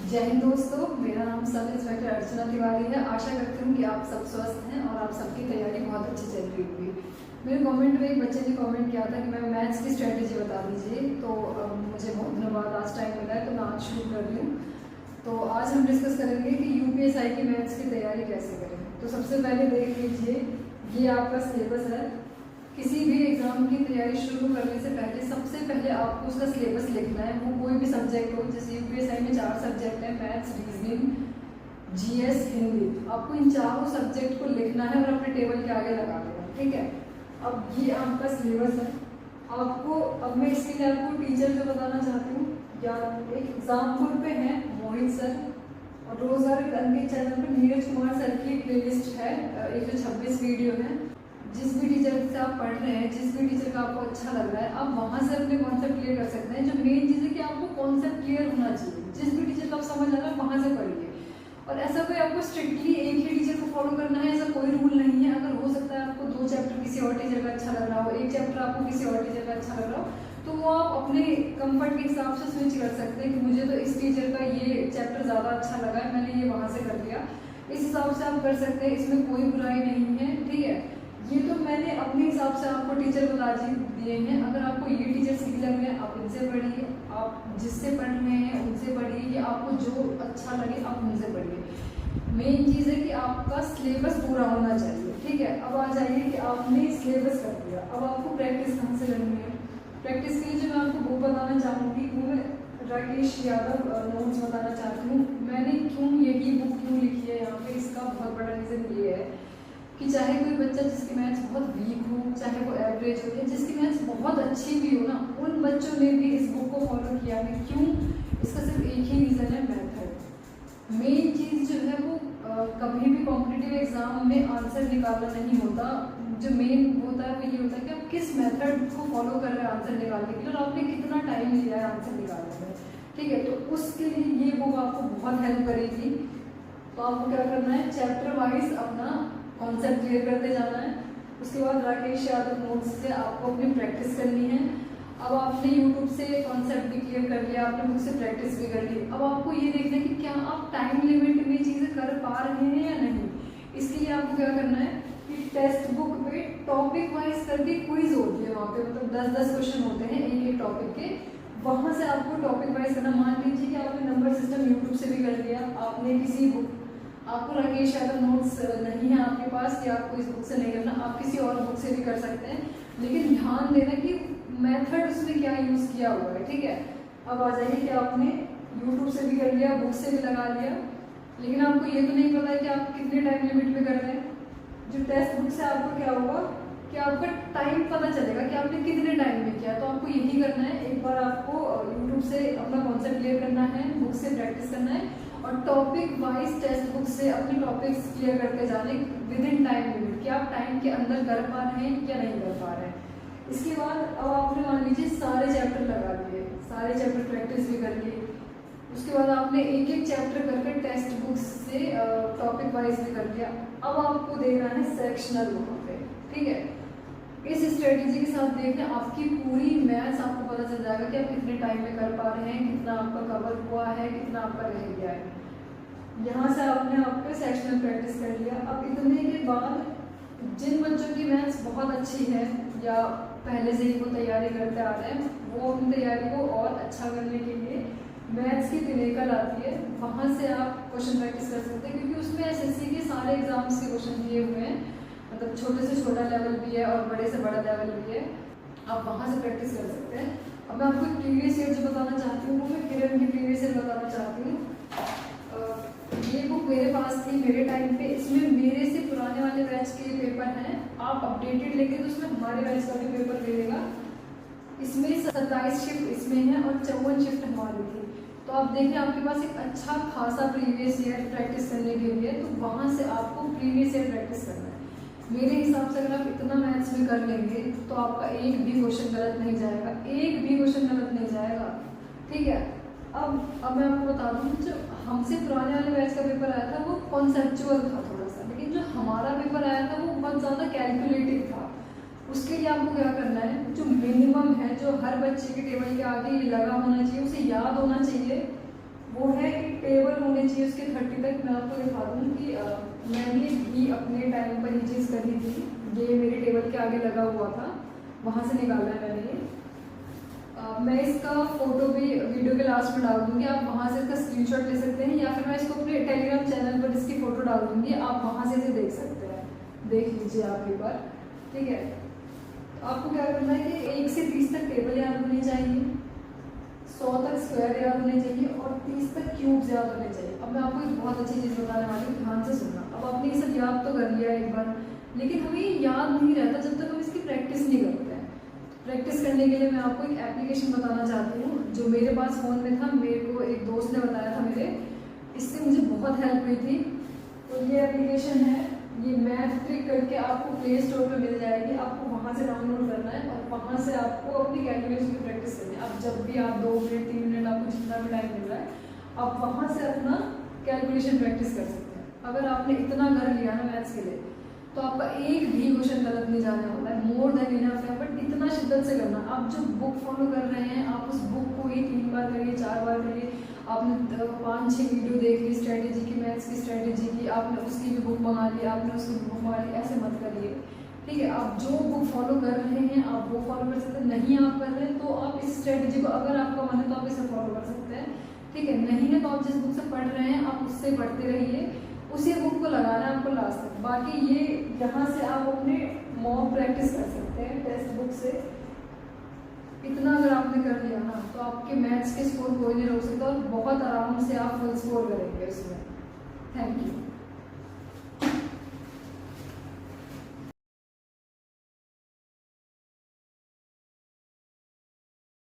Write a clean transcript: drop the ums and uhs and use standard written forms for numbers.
जय हिंद दोस्तों, मेरा नाम सब इंस्पेक्टर अर्चना तिवारी है। आशा करती हूँ कि आप सब स्वस्थ हैं और आप सबकी तैयारी बहुत अच्छी चल रही होगी। मेरे कमेंट में एक बच्चे ने कमेंट किया था कि मैम मैथ्स की स्ट्रेटेजी बता दीजिए, तो मुझे बहुत दिनों बाद आज टाइम मिला है तो मैं आज शुरू कर रही हूँ। तो आज हम डिस्कस करेंगे कि यूपीएसआई की मैथ्स की तैयारी कैसे करें। तो सबसे पहले देख लीजिए, ये आपका सिलेबस है। किसी भी एग्जाम की तैयारी शुरू करने से पहले सबसे पहले आपको उसका सिलेबस लिखना है। वो कोई भी सब्जेक्ट हो, जैसे यूपीएसआई में 4 सब्जेक्ट हैं, मैथ्स, रीजनिंग, जीएस, हिंदी। आपको इन चारों सब्जेक्ट को लिखना है और अपने टेबल के आगे लगा देना, ठीक है। अब ये आपका सिलेबस है। आपको अब मैं इसके लिए आपको टीचर जो बताना चाहती हूँ, या एक एग्जाम्पल पे है मोहित सर, और रोजगार के चैनल पर नीरज कुमार सर की प्लेलिस्ट है, 126 वीडियो है। जिस भी टीचर से आप पढ़ रहे हैं, जिस भी टीचर का आपको अच्छा लग रहा है, आप वहाँ से अपने कॉन्सेप्ट क्लियर कर सकते हैं। जो मेन चीज़ है कि आपको कॉन्सेप्ट क्लियर होना चाहिए। जिस भी टीचर का आप समझ आ रहा है वहाँ से पढ़िए। और ऐसा कोई आपको स्ट्रिक्टली एक ही टीचर को फॉलो करना है, ऐसा कोई रूल नहीं है। अगर हो सकता है आपको 2 चैप्टर किसी और टीचर का अच्छा लग रहा हो, 1 चैप्टर आपको किसी और टीचर का अच्छा लग रहा हो, तो वो आप अपने कंफर्ट के हिसाब से स्विच कर सकते हैं कि मुझे तो इस टीचर का ये चैप्टर ज़्यादा अच्छा लगा है, मैंने ये वहाँ से कर लिया। इस हिसाब से आप कर सकते हैं, इसमें कोई बुराई नहीं है, ठीक है। ये तो मैंने अपने हिसाब से आपको टीचर बता दिए हैं। अगर आपको ये टीचर सही लग रहे हैं, आप इनसे पढ़िए। आप जिससे पढ़ रहे हैं उनसे पढ़िए, या आपको जो अच्छा लगे आप उनसे पढ़िए। मेन चीज़ है कि आपका सिलेबस पूरा होना चाहिए, ठीक है। अब आ जाइए कि आपने सिलेबस कर दिया, अब आपको प्रैक्टिस कहाँ से करनी है। प्रैक्टिस के लिए जो मैं आपको बुक बताना चाहूँगी वो मैं राकेश यादव नोट्स बताना चाहती हूँ। मैंने क्यों यही बुक क्यों लिखी है यहाँ पे, इसका बहुत बड़ा रीज़न ये है कि चाहे कोई बच्चा जिसकी मैथ्स बहुत वीक हो, चाहे वो एवरेज हो, या जिसकी मैथ्स बहुत अच्छी भी हो ना, उन बच्चों ने भी इस बुक को फॉलो किया है। क्यों? इसका सिर्फ एक ही रीज़न है, मेथड। मेन चीज़ जो है वो कभी भी कॉम्पिटिटिव एग्जाम में आंसर निकालना नहीं होता। जो मेन होता है वो ये होता है कि आप किस मेथड को फॉलो कर रहे हैं आंसर निकालने के लिए, और आपने कितना टाइम लिया है आंसर निकालने में, ठीक है। तो उसके लिए ये बुक आपको बहुत हेल्प करेगी। तो आपको क्या करना है, चैप्टर वाइज अपना कॉन्सेप्ट क्लियर करते जाना है। उसके बाद राकेश यादव नोट्स से आपको अपनी प्रैक्टिस करनी है। अब आपने यूट्यूब से कॉन्सेप्ट भी क्लियर कर लिया, आपने मुझसे प्रैक्टिस भी कर ली। अब आपको ये देखना है कि क्या आप टाइम लिमिट में चीज़ें कर पा रहे हैं या नहीं। इसके लिए आपको क्या करना है कि टेक्स्ट बुक पे टॉपिक वाइज करके क्विज होती है, वहाँ पे मतलब 10-10 क्वेश्चन होते हैं एक एक टॉपिक के। वहाँ से आपको टॉपिक वाइज करना। मान लीजिए कि आपने नंबर सिस्टम यूट्यूब से भी कर लिया, आपने किसी बुक, आपको राकेश यादव नोट्स नहीं है आपके पास, कि आपको इस बुक से नहीं करना, आप किसी और बुक से भी कर सकते हैं। लेकिन ध्यान देना कि मेथड उसमें क्या यूज़ किया हुआ है, ठीक है। अब आ जाइए कि आपने यूट्यूब से भी कर लिया, बुक से भी लगा लिया, लेकिन आपको ये तो नहीं पता है कि आप कितने टाइम लिमिट में कर रहे हैं। जो टेक्स्ट बुक से आपको क्या होगा कि आपका टाइम पता चलेगा कि आपने कितने टाइम में किया। तो आपको यही करना है, एक बार आपको यूट्यूब से अपना कॉन्सेप्ट क्लियर करना है, बुक से प्रैक्टिस करना है, और टॉपिक वाइज टेक्स्ट बुक से अपने टॉपिक्स क्लियर करते जाने विद इन टाइम लिमिट, कि आप टाइम के अंदर कर पा रहे हैं या नहीं कर पा रहे हैं। इसके बाद अब आपने मान लीजिए सारे चैप्टर लगा लिए, सारे चैप्टर प्रैक्टिस भी कर लिए। उसके बाद आपने एक एक चैप्टर करके टेक्स्ट बुक से टॉपिक वाइज भी कर लिया। अब आपको देना है सेक्शनल वहाँ पे, ठीक है। इस स्ट्रेटेजी के साथ देखना आपकी पूरी मैथ्स आपको पता चल जाएगा कि आप कितने टाइम में कर पा रहे हैं, कितना आपका कवर हुआ है, कितना आपका रह गया है। यहाँ से आपने आपके सेक्शनल प्रैक्टिस कर लिया। अब इतने के बाद जिन बच्चों की मैथ्स बहुत अच्छी है या पहले से ही वो तैयारी करते आ रहे हैं, वो अपनी तैयारी को और अच्छा करने के लिए मैथ्स की पिनेकल आती है, वहाँ से आप क्वेश्चन प्रैक्टिस कर सकते हैं। क्योंकि उसमें एसएससी के सारे एग्जाम्स के क्वेश्चन दिए हुए हैं, मतलब छोटे से छोटा लेवल भी है और बड़े से बड़ा लेवल भी है। आप वहाँ से प्रैक्टिस कर सकते हैं। अब मैं आपको प्रीवियस ईयर जो बताना चाहती हूँ वो मैं किरण की प्रीवियस ईयर बताना चाहती हूँ। ये बुक मेरे पास थी मेरे टाइम पे। इसमें मेरे से पुराने वाले बैच के पेपर हैं, आप अपडेटेड लेंगे तो उसमें हमारे बैच का भी पेपर मिलेगा। इसमें 27 शिफ्ट इसमें है और 54 शिफ्ट हमारी थी। तो आप देखें आपके पास एक अच्छा खासा प्रीवियस ईयर प्रैक्टिस करने के लिए, तो वहाँ से आपको प्रीवियस ईयर प्रैक्टिस करना है। मेरे हिसाब से अगर आप इतना मैथ्स में कर लेंगे तो आपका एक भी क्वेश्चन गलत नहीं जाएगा, एक भी क्वेश्चन गलत नहीं जाएगा, ठीक है। अब मैं आपको बता दूँ, जो हमसे पुराने वाले बैच का पेपर आया था वो कॉन्सेप्चुअल था थोड़ा सा, लेकिन जो हमारा पेपर आया था वो बहुत ज़्यादा कैलकुलेटिव था। उसके लिए आपको क्या करना है, जो मिनिमम है, जो हर बच्चे के टेबल के आगे ये लगा होना चाहिए, उसे याद होना चाहिए वो है कि टेबल होने चाहिए उसके 30 तक। मैं आपको दिखा दूँ कि मैंने भी अपने टाइम पर ये चीज़ करी थी। ये मेरे टेबल के आगे लगा हुआ था, वहाँ से निकाला है मैंने ये। मैं इसका फोटो भी वीडियो के लास्ट में डाल दूंगी, आप वहाँ से इसका स्क्रीनशॉट ले सकते हैं, या फिर मैं इसको अपने टेलीग्राम चैनल पर इसकी फ़ोटो डाल दूंगी, आप वहाँ से इसे देख सकते हैं। देख लीजिए आप एक बार, ठीक है। तो आपको क्या करना है कि 1 से 30 तक टेबल याद होनी चाहिए, 100 तक स्क्वायर याद होने चाहिए और 30 तक क्यूब्स याद होने चाहिए। अब मैं आपको एक बहुत अच्छी चीज़ बताने वाली हूँ, ध्यान से सुनना। अब आपने ये सब याद तो कर लिया एक बार, लेकिन हमें याद नहीं रहता जब तक हम इसकी प्रैक्टिस नहीं करते हैं। प्रैक्टिस करने के लिए मैं आपको एक एप्लीकेशन बताना चाहती हूँ जो मेरे पास फ़ोन में था, मेरे को एक दोस्त ने बताया था मेरे, इससे मुझे बहुत हेल्प हुई थी। तो ये एप्लीकेशन है, ये मैथ ट्रिक करके आपको प्ले स्टोर पर मिल जाएगी, आपको वहाँ से डाउनलोड करना है और वहाँ से आपको अपनी कैलकुलेशन की प्रैक्टिस करनी है। अब जब भी आप 2 मिनट 3 मिनट आपको जितना भी टाइम मिल रहा है, आप वहाँ से अपना कैलकुलेशन प्रैक्टिस कर सकते हैं। अगर आपने इतना कर लिया ना मैथ्स के लिए, तो आपका एक भी क्वेश्चन गलत नहीं जाने वाला है, मोर देन इनफ है। बट इतना शिद्दत से करना, आप जो बुक फॉलो कर रहे हैं, आप उस बुक को ही 3 बार करिए, 4 बार करिए। आपने 5-6 वीडियो देख ली स्ट्रैटेजी की, मैथ्स की स्ट्रैटेजी की, आपने उसकी भी बुक मंगा ली, आपने उसकी बुक मंगा ली, ऐसे मत करिए, ठीक है। आप जो बुक फॉलो कर रहे हैं आप वो फॉलो कर सकते हैं, नहीं आप कर रहे हैं तो आप इस स्ट्रैटेजी को, अगर आपका मन है तो आप इसे फॉलो कर सकते हैं, ठीक है। नहीं है तो आप जिस बुक से पढ़ रहे हैं आप उससे पढ़ते रहिए, उसी बुक को लगाना है आपको लास्ट तक। बाकी ये यहाँ से आप अपने मॉक प्रैक्टिस कर सकते हैं टेक्स्ट बुक से। इतना अगर आपने कर लिया ना तो आपके मैथ्स के स्कोर कोई नहीं रोक सकता और बहुत आराम से आप फुल स्कोर करेंगे उसमें। Thank you.